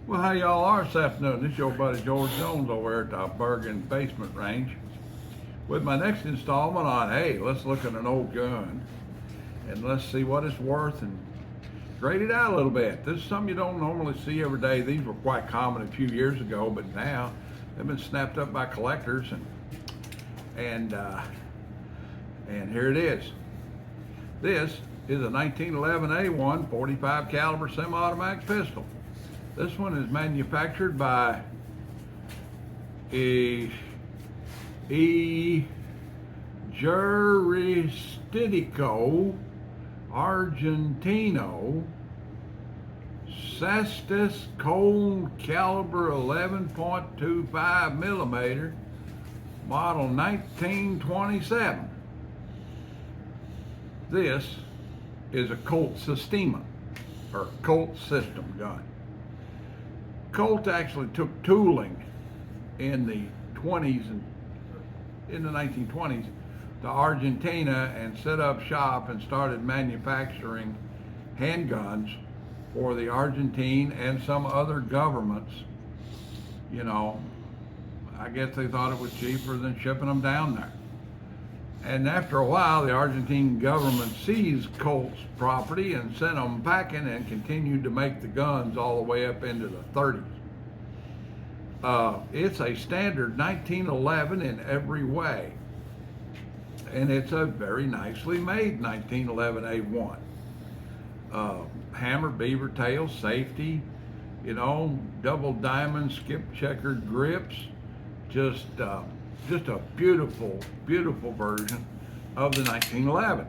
Well, how y'all are this afternoon? This is your buddy George Jones over at the Bergen Basement Range with my next installment on, hey, let's look at an old gun and let's see what it's worth and grade it out a little bit. This is something you don't normally see every day. These were quite common a few years ago, but now they've been snapped up by collectors and here it is. This is a 1911 A1 45 caliber semi-automatic pistol. This one is manufactured by Juristico Argentino Cestus Cold Caliber 11.25 millimeter, model 1927. This is a Colt Systema, or Colt system gun. Colt actually took tooling in the 20s and in the 1920s to Argentina and set up shop and started manufacturing handguns for the Argentine and some other governments. You know, I guess they thought it was cheaper than shipping them down there. And after a while, the Argentine government seized Colt's property and sent them packing and continued to make the guns all the way up into the 30s. It's a standard 1911 in every way. And it's a very nicely made 1911 A1. Hammer, beaver tail, safety, you know, double diamond, skip checkered grips. Just a beautiful, beautiful version of the 1911.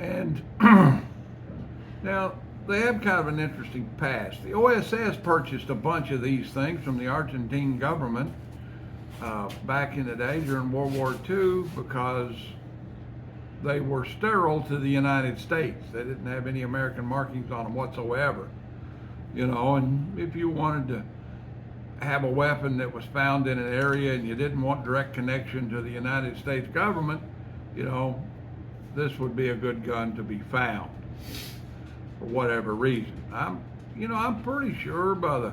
And now they have kind of an interesting past. The OSS purchased a bunch of these things from the Argentine government back in the day during World War II because they were sterile to the United States. They didn't have any American markings on them whatsoever. You know, and if you wanted to have a weapon that was found in an area and you didn't want direct connection to the United States government, you know, this would be a good gun to be found for whatever reason. I'm pretty sure by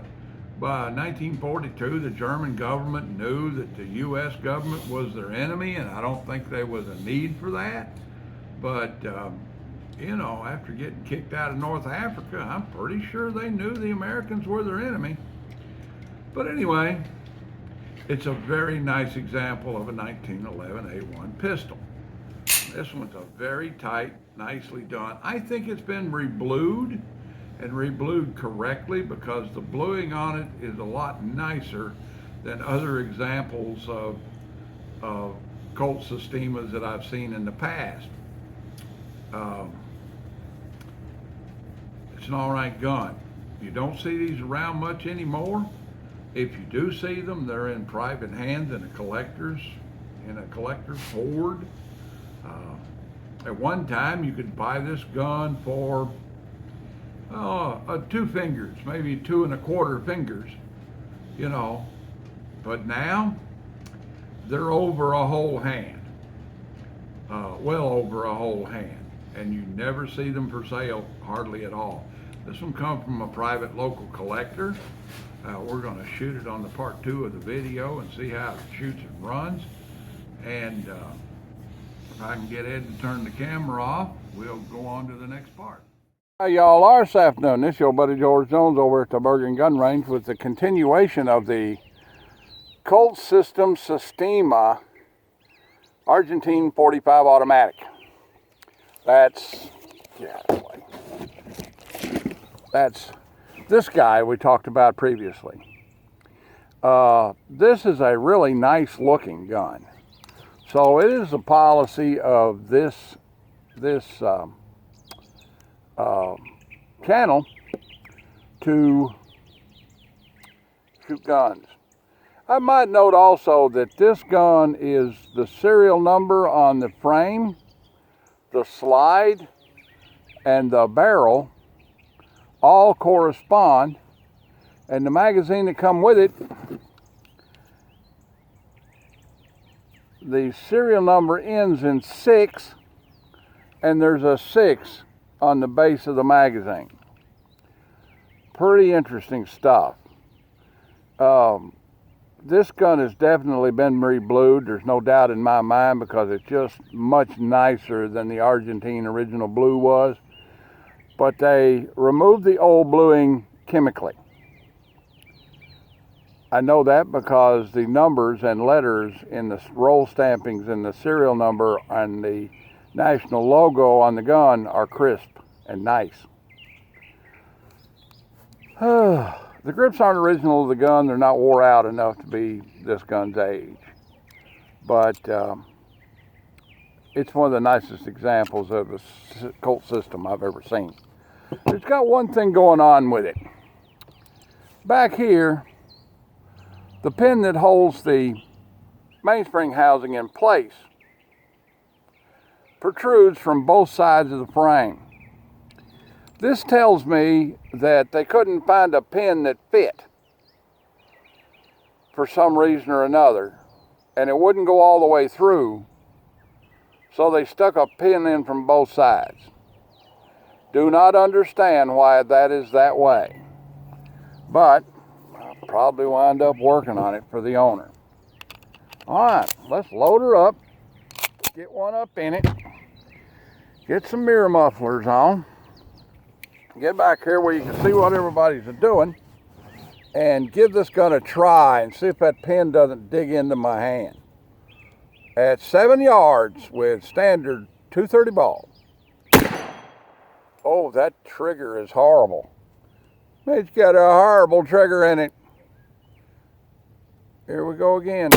1942 the German government knew that the U.S. government was their enemy, and I don't think there was a need for that. But you know, after getting kicked out of North Africa, I'm pretty sure they knew the Americans were their enemy. But anyway, it's a very nice example of a 1911 A1 pistol. This one's a very tight, nicely done. I think it's been reblued and reblued correctly because the bluing on it is a lot nicer than other examples of Colt Systemas that I've seen in the past. It's an all right gun. You don't see these around much anymore. If you do see them, they're in private hands in a collector's hoard. At one time, you could buy this gun for 2 fingers, maybe 2 1/4 fingers, you know. But now, they're over a whole hand, well over a whole hand, and you never see them for sale hardly at all. This one comes from a private local collector. We're going to shoot it on the part 2 of the video and see how it shoots and runs. And if I can get Ed to turn the camera off, we'll go on to the next part. How y'all are this afternoon? This is your buddy George Jones over at the Bergen Gun Range with the continuation of the Colt System Systema Argentine 45 automatic. That's this guy we talked about previously. This is a really nice looking gun. So it is the policy of this channel to shoot guns. I might note also that this gun is the serial number on the frame, the slide, and the barrel all correspond, and the magazine that come with it, the serial number ends in 6, and there's a 6 on the base of the magazine. Pretty interesting stuff. This gun has definitely been reblued. There's no doubt in my mind, because it's just much nicer than the Argentine original blue was. But they removed the old bluing chemically. I know that because the numbers and letters in the roll stampings and the serial number and the national logo on the gun are crisp and nice. The grips aren't original to the gun. They're not wore out enough to be this gun's age. But it's one of the nicest examples of a Colt system I've ever seen. It's got one thing going on with it. Back here, the pin that holds the mainspring housing in place protrudes from both sides of the frame. This tells me that they couldn't find a pin that fit for some reason or another, and it wouldn't go all the way through, so they stuck a pin in from both sides. Do not understand why that is that way, but I'll probably wind up working on it for the owner. All right, let's load her up, get one up in it, get some mirror mufflers on, get back here where you can see what everybody's doing, and give this gun a try and see if that pin doesn't dig into my hand. At 7 yards with standard 230 ball. Oh, that trigger is horrible. It's got a horrible trigger in it. Here we go again.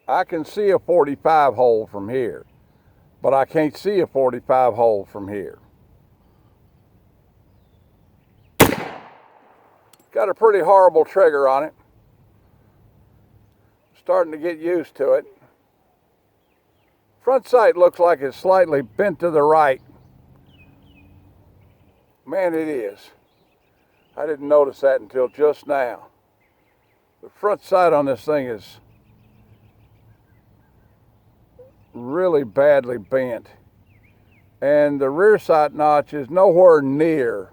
I can see a 45 hole from here, but I can't see a 45 hole from here. Got a pretty horrible trigger on it. Starting to get used to it. Front sight looks like it's slightly bent to the right. Man, it is. I didn't notice that until just now. The front sight on this thing is really badly bent, and the rear sight notch is nowhere near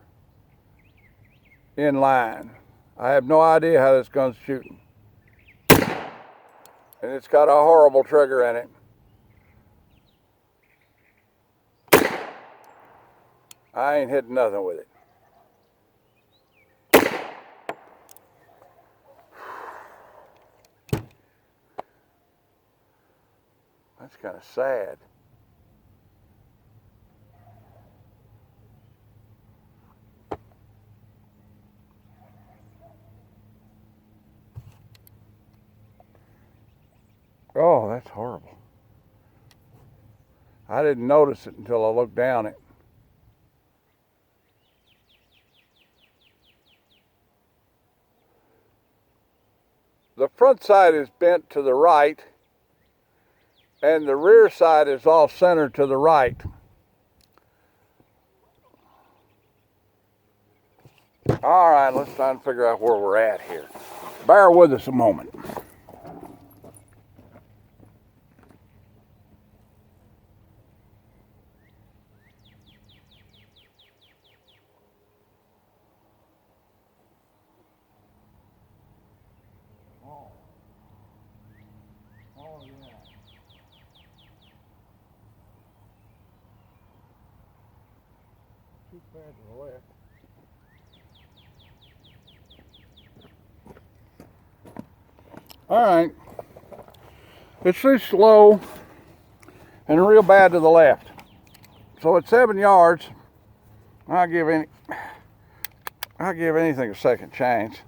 in line. I have no idea how this gun's shooting, and it's got a horrible trigger in it. I ain't hitting nothing with it. That's kind of sad. Oh, that's horrible. I didn't notice it until I looked down it. The front side is bent to the right, and the rear side is all centered to the right. All right, let's try and figure out where we're at here. Bear with us a moment. Oh yeah. Too bad to the left. All right. It's too slow and real bad to the left. So at 7 yards, I'll give anything a second chance.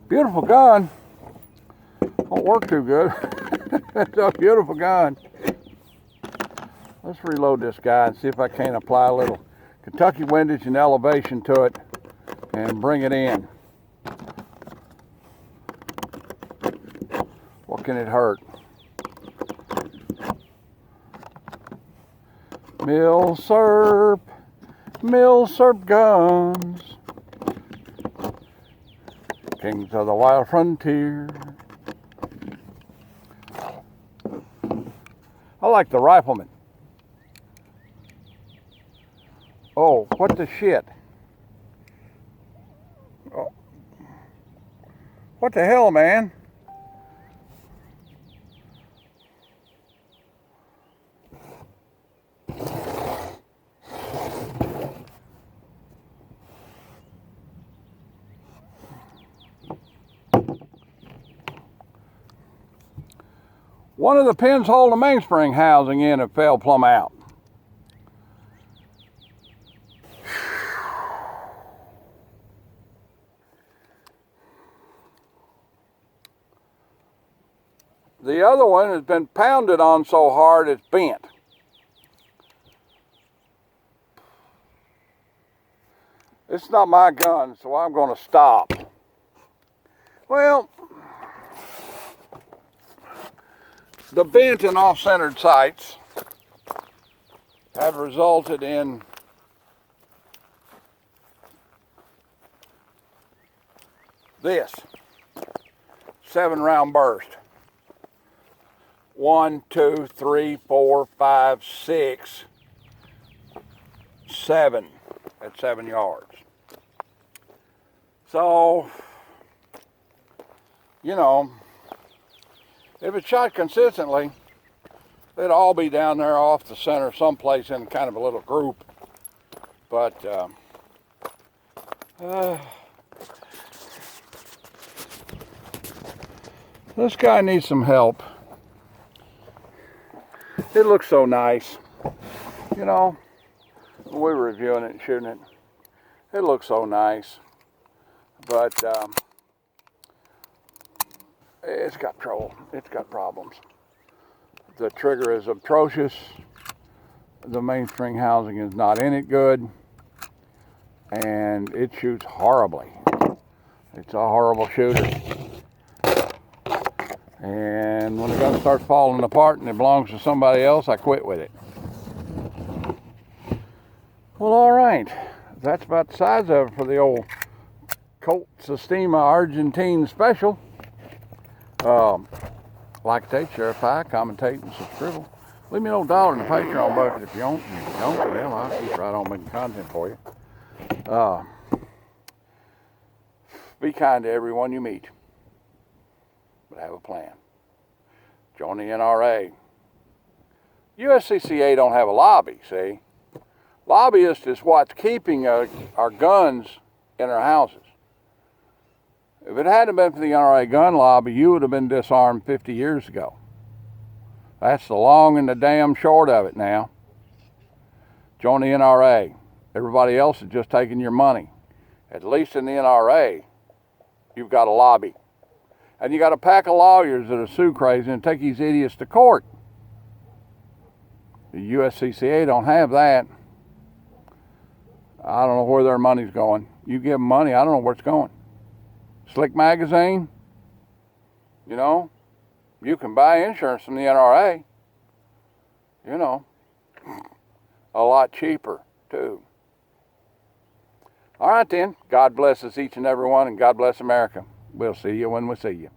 Beautiful gun. Won't work too good. It's a beautiful gun. Let's reload this guy and see if I can't apply a little Kentucky windage and elevation to it and bring it in. What can it hurt? Milsurp guns, kings of the wild frontier. I like the rifleman. Oh, what the shit? Oh. What the hell, man? One of the pins holding the mainspring housing in it fell plumb out. The other one has been pounded on so hard it's bent. It's not my gun, so I'm going to stop. Well, the bent and off-centered sights have resulted in this 7-round burst. 1, 2, 3, 4, 5, 6, 7 at 7 yards. So, you know, if it's shot consistently, they'd all be down there off the center someplace in kind of a little group. But this guy needs some help. It looks so nice, you know. We were reviewing it and shooting it. It looks so nice, but it's got trouble. It's got problems. The trigger is atrocious. The mainspring housing is not in it good, and it shoots horribly. It's a horrible shooter. And when the gun starts falling apart and it belongs to somebody else, I quit with it. Well, all right. That's about the size of it for the old Colt Sistema Argentine special. Like, take, share, pie, commentate, and subscribe. Leave me a little dollar in the Patreon bucket if you don't. If you don't, well, I'll keep right on making content for you. Be kind to everyone you meet, but have a plan. Join the NRA. USCCA don't have a lobby, see? Lobbyist is what's keeping our guns in our houses. If it hadn't been for the NRA gun lobby, you would have been disarmed 50 years ago. That's the long and the damn short of it now. Join the NRA. Everybody else is just taking your money. At least in the NRA, you've got a lobby. And you got a pack of lawyers that are sue crazy and take these idiots to court. The USCCA don't have that. I don't know where their money's going. You give them money, I don't know where it's going. Slick Magazine, you know, you can buy insurance from the NRA, you know, a lot cheaper too. All right then, God bless us each and every one, and God bless America. We'll see you when we see you.